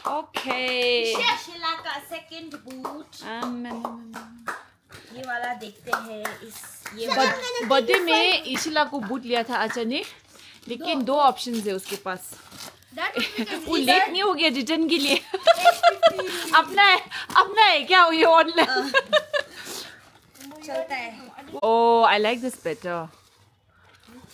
Okay. Sheila का second boot ये वाला देखते हैं। इस ये बर्थडे में इशिला को बूट लिया था आचा ने, लेकिन दो ऑप्शन है उसके पास। वो लेट नहीं हो गया रिटर्न के लिए। अपना है क्या ये ऑनलाइन? चलता है। Oh, I like this better.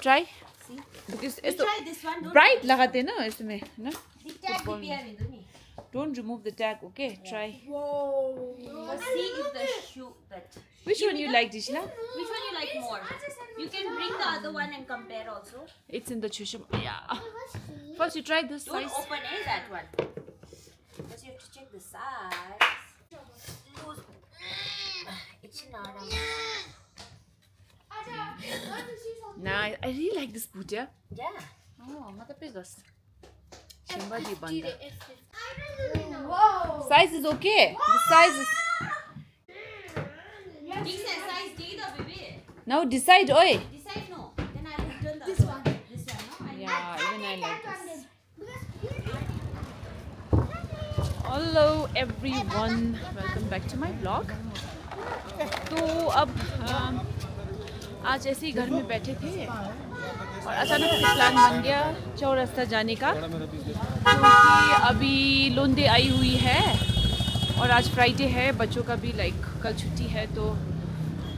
Try. Because it's Try this one. bright लगाते हैं ना इसमें ना? The tag भी पिया नहीं दूँगी। Don't remove the tag, okay? Try. But see if the shoe that. Which one you like, Ishla? Which one you like more? You can bring the other one and compare also. It's in the chushum. Yeah. First, you try this Don't size. open that one. Because you have to check the size. It's not. Nah, I really like this boot, yeah. Yeah. Oh, mata pegas. Shimba di banda. Whoa! Size is okay. The size is. Decent size D the baby. Now decide, oi. Decide no. Then I'll return the This other one. This one, no? Yeah, even I like this. Hello everyone, welcome back to my vlog. तो अब आज ऐसे ही घर में बैठे थे और अचानक से प्लान बन गया चौरास्ता जाने का, क्योंकि अभी लोंदे आई हुई है और आज फ्राइडे है, बच्चों का भी कल छुट्टी है, तो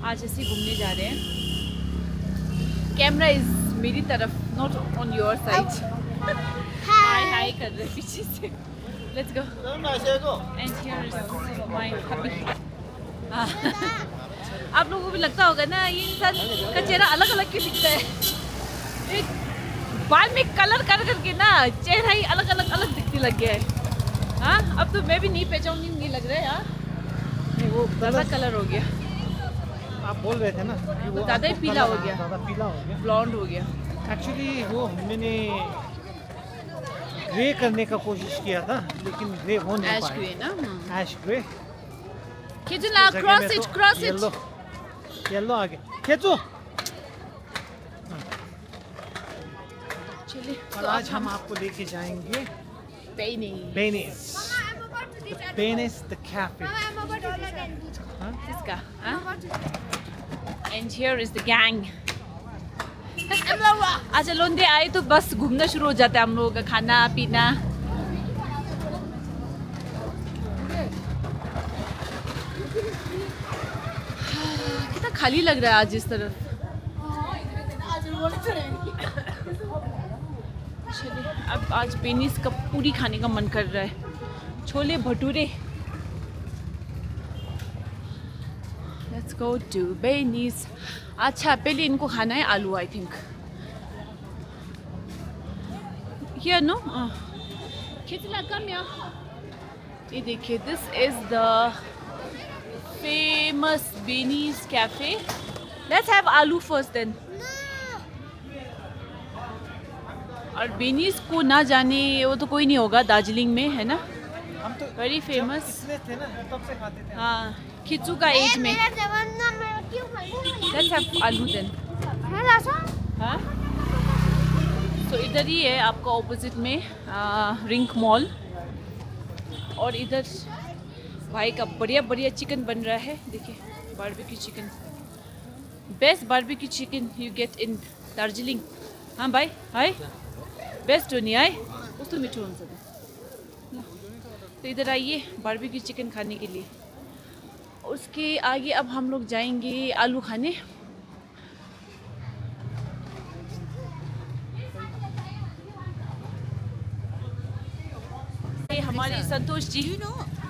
आज ऐसे ही घूमने जा रहे हैं। कैमरा इज मेरी तरफ, not on your side. Hi कर रहे पीछे से। Let's go. And here is my hubby. आप लोगों को भी लगता होगा ना ये इंसान का चेहरा अलग अलग क्यों दिखता है? एक बाल में कलर कर करके ना चेहरा ही अलग दिखने लग गया है। हाँ, अब तो मैं भी नहीं पहचानूंगी लग रहा है। हाँ, वो ज़्यादा कलर हो गया। आप बोल रहे थे ना कि वो ज़्यादा ही पीला हो गया, ज़्यादा पीला हो गया, ब्लॉन्ड हो गया। एक्चुअली वो मैंने ग्रे करने का कोशिश किया था, लेकिन ग्रे हो नहीं ऐश पाया। ग्रे ना, ऐश ग्रे। खींचना, क्रॉस इट। येलो आगे खींचो। चलिए, और आज हम आपको लेके जाएंगे Venice Venice the cafe। इसका, हाँ? And here is the gang। अच्छा, लोंदे आए तो बस घूमना शुरू हो जाता है हम लोगों का, खाना पीना। कितना खाली लग रहा है आज इस तरफ। चलिए, अब आज वेनिस का पूरी खाने का मन कर रहा है, chole bhature. Let's go to Venice. अच्छा, पहले इनको खाना है आलू, आई थिंक। हियर नो, कितना कम यहाँ। ये देखिए, this is the famous Venice cafe. Let's have आलू फर्स्ट देन। और वेनिस को ना जाने वो तो कोई नहीं होगा दार्जिलिंग में, है ना? हम तो वेरी फेमस। इसलिए थे ना, तब से खाते थे। हाँ, खिचू का एज में। लेट्स हैव आलू देन। हाँ, तो इधर ही है आपका ऑपोजिट में रिंक मॉल, और इधर भाई का बढ़िया चिकन बन रहा है। देखिए, barbecue chicken, best barbecue chicken you get in Darjeeling. हाँ भाई, हाय बेस्ट हो नहीं आए उस तो मिठू हमसे। तो इधर आइए बारबेक्यू चिकन खाने के लिए। उसके आगे अब हम लोग जाएंगे आलू खाने। हमारे Santosh ji,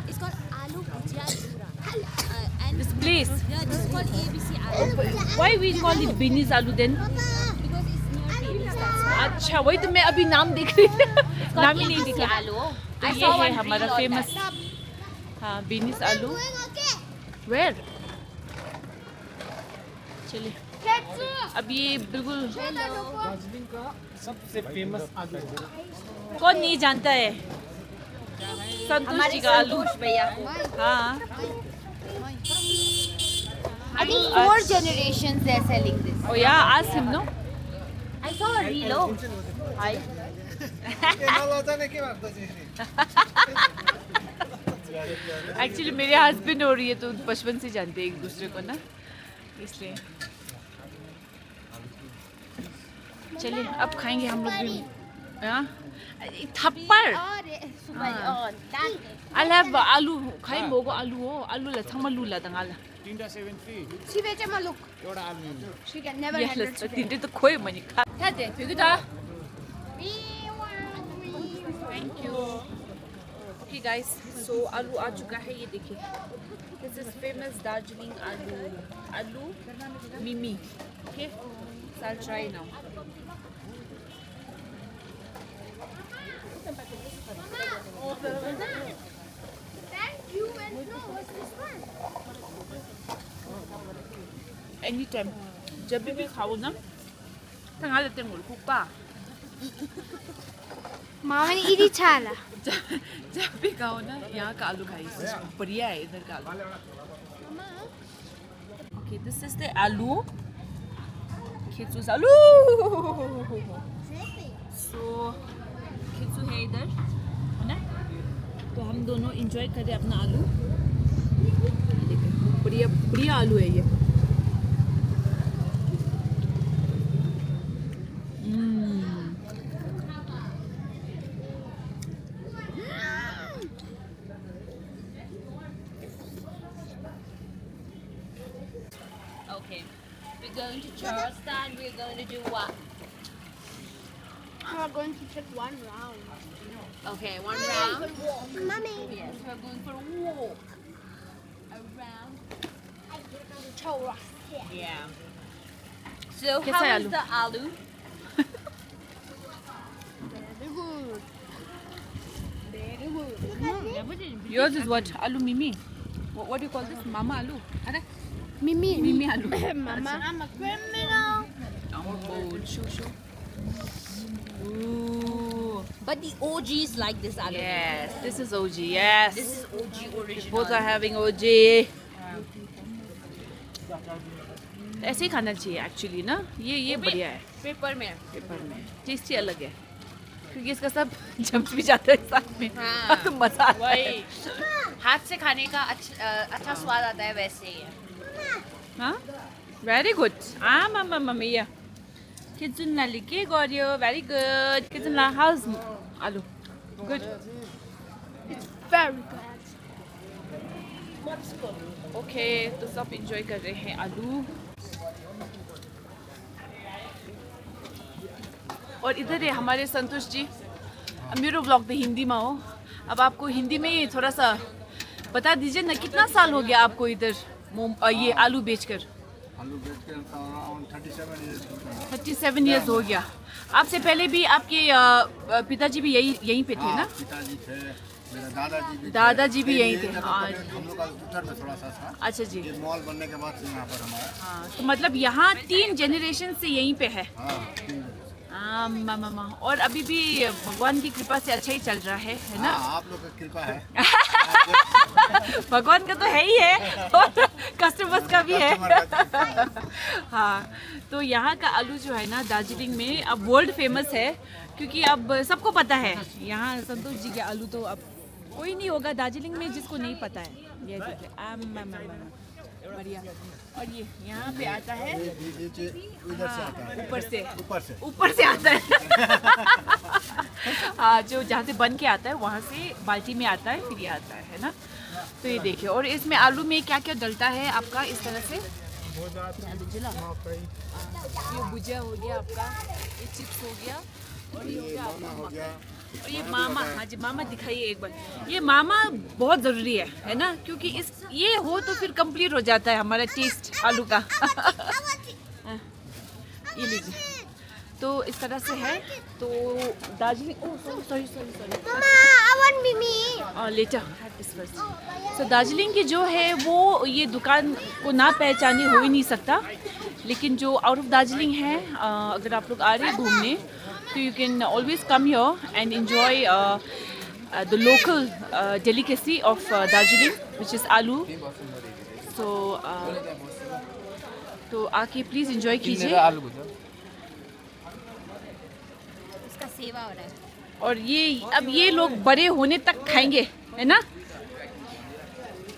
It's called aloo bhujia chura. this place, Yeah, this is called ABC aloo. why we call it Venice आलू then? Because it's near Venice, that's why. अच्छा, वही तो मैं अभी नाम देख रही थी, नाम ही नहीं दिखा। Aloo. तो ये है हमारा फेमस, हाँ, वेनिस आलू। वेयर? चलिए, अब ये बिल्कुल दार्जिलिंग का सबसे फेमस आलू। कौन नहीं जानता है संतोष जी का आलू। भैया। हाँ, I think 4 generations they're selling this. oh yeah, ask him, no? I saw a reel. Hi. Actually मेरे हस्बैंड और ये तो बचपन से जानते हैं एक दूसरे को ना, इसलिए। चलिए अब खाएंगे हम लोग भी। हाँ थप्पड़ अलग आलू खाई बोगो आलू हो आलू ला थमा लू ला दंगाला ये लस तीन तो खोए मनी खा था दे फिर दा थैंक यू। ओके गाइस, सो आलू आ चुका है, ये देखिए। दिस इज फेमस दार्जिलिंग आलू मिमी। Okay so I try now. Any time जब भी खाओ ना तंगा लेते हैं मुल्क का मामन इधी छाला जब भी खाओ ना यहाँ का आलू खाइए, बढ़िया है इधर का आलू। ओके दिस इज द आलू खिचूस आलू। सो खिचू है इधर है ना, तो हम दोनों इंजॉय करें अपना आलू। देखिए बढ़िया बढ़िया आलू है ये। Okay, we're going to Charleston. We're going to do what? We're going to take one round. Okay, one round. Mommy. Yes, we're going for a walk around. Charleston. Yeah. So कैसा how है is आलू? the aloo? Very good. Very good. Yours is what? Aloo mimi. What do you call this? Mama aloo. Are Mimi. mimi aloo. Mama. I'm a criminal. Oh, shoo. Ooh. But the OGs like this aloo. Yes, this is OG. Yes. This is OG original. Both are having OG. ऐसे ही खाना चाहिए actually ना, ये बढ़िया है। Paper में। Paper में test ही अलग है, क्योंकि इसका सब जम भी जाता है साथ में। हाँ। तो मजा आता है। वही हाथ से खाने का अच्छा स्वाद आता है वैसे ही है। हाँ भेरी गुड। आमामामामा किचनले के गर्यो, भेरी गुड। किचनला हाउस आलु गुड। Very good. ओके तो सब इंजॉय कर रहे हैं आलू। और इधर है हमारे संतोष जी। मेरो ब्लॉग में हिंदी में हो, अब आपको हिंदी में थोड़ा सा बता दीजिए ना, कितना साल हो गया आपको इधर ये आलू बेचकर? आलू बेच के अराउंड 37 ईयर्स हो गया। आपसे पहले भी आपके पिताजी भी यहीं पे थे ना? पिताजी थे, मेरे दादाजी भी यहीं थे। हाँ हम लोग का उत्तर में थोड़ा सा था। अच्छा जी। ये मॉल बनने के बाद से यहाँ पर हमारा। हाँ तो मतलब यहाँ 3 जनरेशन से यहीं पे है। हाँ मामा। और अभी भी भगवान की कृपा से अच्छा ही चल रहा है ना? हाँ, आप लोग की कृपा है। भगवान का तो है ही है और कस्टमर्स का भी है। हाँ तो यहाँ का आलू जो है ना दार्जिलिंग में अब वर्ल्ड फेमस है, क्योंकि अब सबको पता है यहाँ संतोष जी के आलू। तो अब कोई नहीं होगा दार्जिलिंग में जिसको नहीं पता है। ये देखिए बढ़िया। और ये यहाँ पे आता है इधर से आता है, ऊपर से आता है। हाँ जो जहाँ से बन के आता है वहाँ से बाल्टी में आता है, फिर ये आता है ना। तो ये देखिए, और इसमें आलू में क्या क्या डलता है आपका इस तरह से। ये भुजिया हो गया आपका, ये चिप्स हो गया, और ये हो गया आपका, और ये मामा। हाँ जी मामा दिखाइए एक बार। ये मामा बहुत ज़रूरी है ना, क्योंकि इस ये हो तो फिर कंप्लीट हो जाता है हमारा टेस्ट आलू का। ये लीजिए, तो इस तरह से है। तो Darjeeling sorry Mama, I want Mimi. Later so Darjeeling की जो है वो ये दुकान को ना पहचाने हो ही नहीं सकता, लेकिन जो आउट ऑफ दार्जिलिंग है, अगर आप लोग आ रहे हैं घूमने तो you can always come here and enjoy the local delicacy of Darjeeling which is आलू। सो तो आके प्लीज़ एंजॉय कीजिए। उसका सेवा हो रहा है। और ये अब ये लोग बड़े होने तक खाएंगे, है ना?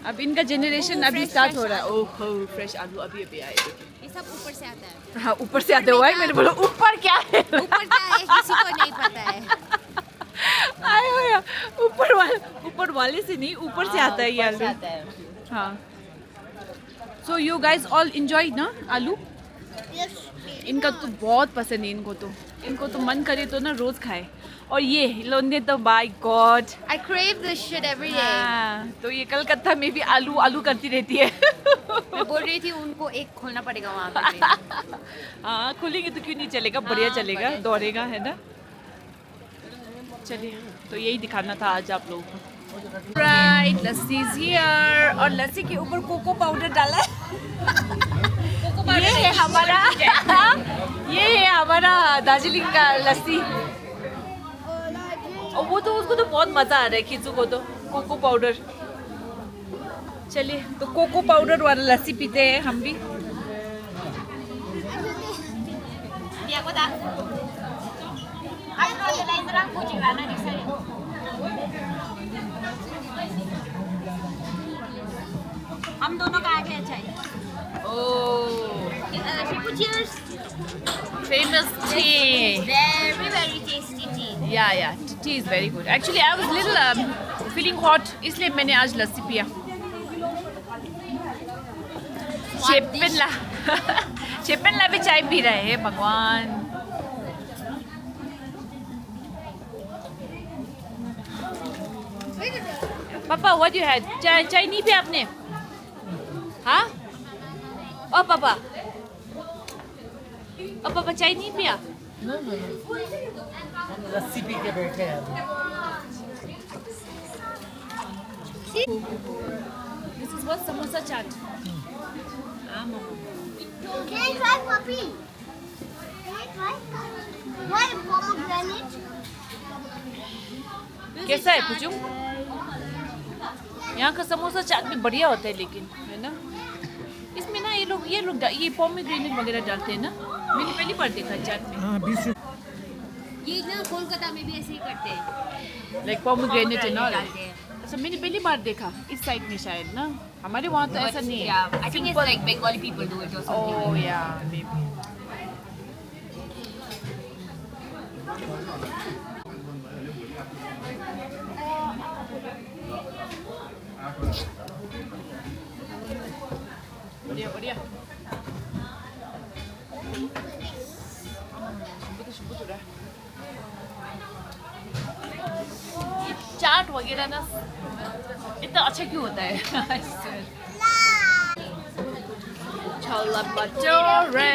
अब इनका जनरेशन अभी स्टार्ट हो रहा है। ओहो, फ्रेश आलू अभी अभी आए। ये सब ऊपर से आता है। हाँ, ऊपर से आते हुआ है। मैंने बोला ऊपर क्या है? ऊपर क्या है किसी को नहीं पता है। आए हो या ऊपर वाले से नहीं, ऊपर से आता है ये आलू। हाँ। So you guys all enjoy ना आलू? इनका तो बहुत पसंद है इनको तो मन करे तो ना रोज खाए। और ये लोने तो by god, I crave this shit every day. हाँ, तो ये कलकत्ता में भी आलू करती रहती है। मैं बोल रही थी उनको एक खोलना पड़ेगा वहाँ पे। हाँ, खुलेंगे तो क्यों नहीं चलेगा, बढ़िया चलेगा, दौड़ेगा, है ना? चलिए, तो यही दिखाना था आज आप लोगों को। राइट, लस्सी इज हियर और लस्सी के ऊपर कोको पाउडर डाला है। ये है हमारा दार्जिलिंग का लस्सी। और वो तो उसको तो बहुत मजा आ रहा है, खींचू को तो कोको पाउडर। चलिए, तो कोको पाउडर वाला लस्सी पीते हैं हम भी। हम दोनों का आगे अच्छा है। Cheers. Famous tea. Very tasty tea. Yeah, tea is very good. Actually, I was little feeling hot, इसलिए मैंने आज लस्सी पिया। चेपनला भी चाय पी रहे हैं, भगवान। पापा, what you had? चाय नहीं पिया आपने? हाँ? ओ पापा चाय नहीं पिया? लस्सी पी के बैठे हैं। This is what samosa chaat. Can I try puppy? Can I try? Why pomegranate? कैसा है पुचू? यहाँ का समोसा चाट भी बढ़िया होता है, लेकिन है ना, इसमें ना ये लोग ये पोमेग्रेनेट वगैरह डालते हैं ना। मैंने पहली बार देखा चाट में। हाँ, 20 ये ना कोलकाता में भी ऐसे ही करते हैं। Like pomegranate and all. डालते हैं। अच्छा, मैंने पहली बार देखा इस साइड में शायद ना, हमारे वहाँ तो ऐसा नहीं है। Yeah, I think it's like Bengali people do it or something. ओह या मे बी। बढ़िया। ये चाट वगैरह ना इतना अच्छा क्यों होता है? छोला भटूरे।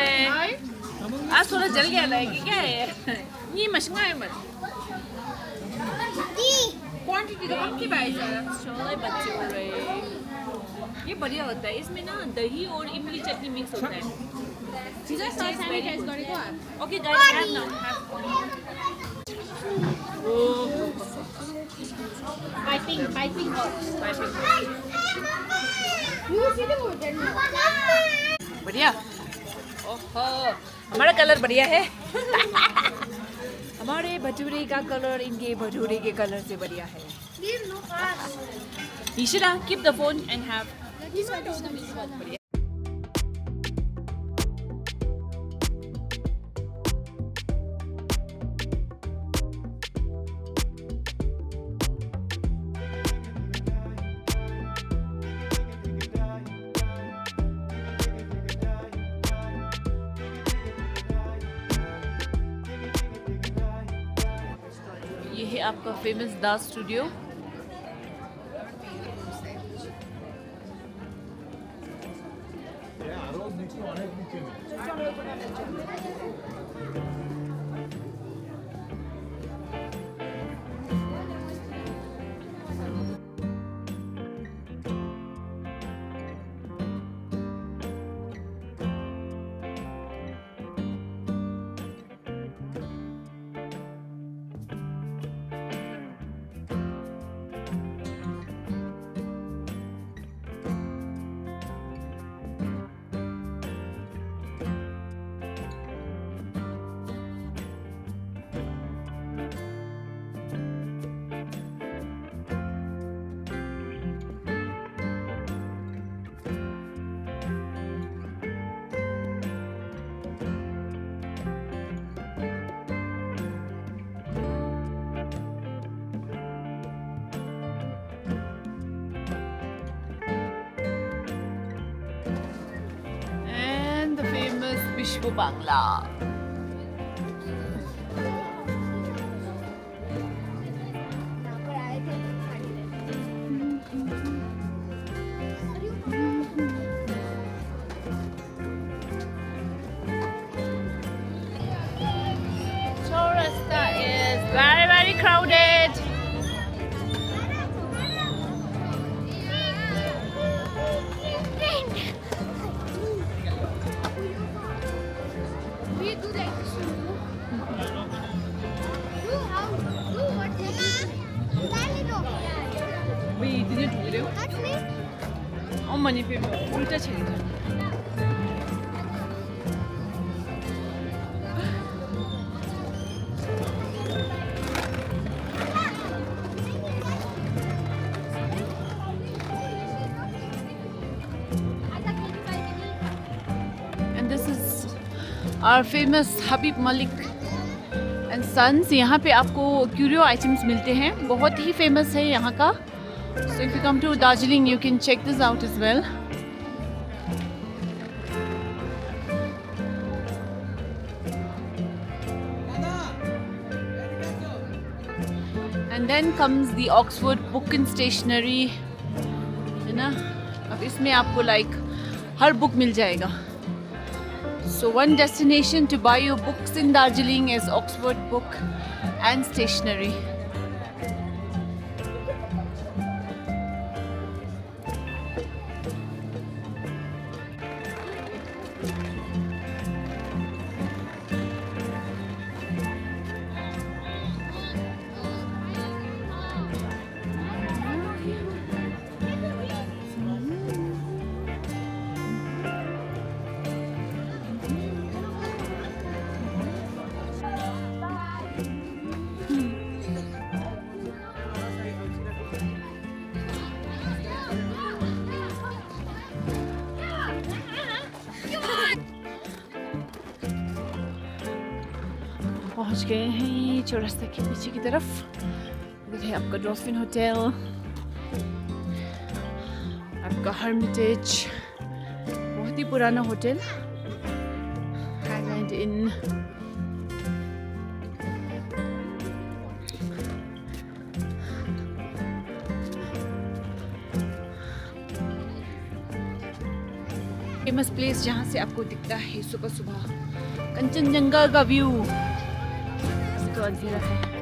आज थोड़ा जल गया है कि क्या है? ये मशंगा है मत। क्वांटिटी तो कम की बात है। छोले भटूरे ये बढ़िया होता है, इसमें ना दही और इमली चटनी मिक्स होता है। Okay guys, have now. Piping hot. बढ़िया। ओहो, हमारा कलर बढ़िया है। हमारे भटूरे का कलर इनके भटूरे के कलर से बढ़िया है। Ishira, keep the phone and have. बढ़िया। ये है आपका फेमस दास स्टूडियो। विश्व Bangla. Chaurasta is very, very crowded. We do that. Do how? Do what? We didn't video. That's me. 어머니 배 우리가 책이다. And this is our famous Habib Malik and Sons. यहाँ पे आपको curio items मिलते हैं, बहुत ही फेमस है यहाँ का. So if you come to Darjeeling, you can check this out as well. And then comes the Oxford Book and Stationery, है ना? अब इसमें आपको like हर book मिल जाएगा. So one destination to buy your books in Darjeeling is Oxford Book and Stationery. पहुंच गए हैं चौरस्ता के पीछे की तरफ. इधर है आपका डॉल्फिन होटल, आपका हर्मिटेज, बहुत ही पुराना होटल, हाईलैंड इन. फेमस प्लेस जहाँ से आपको दिखता है सुबह सुबह कंचनजंगा का व्यू. तो अंधेरा है.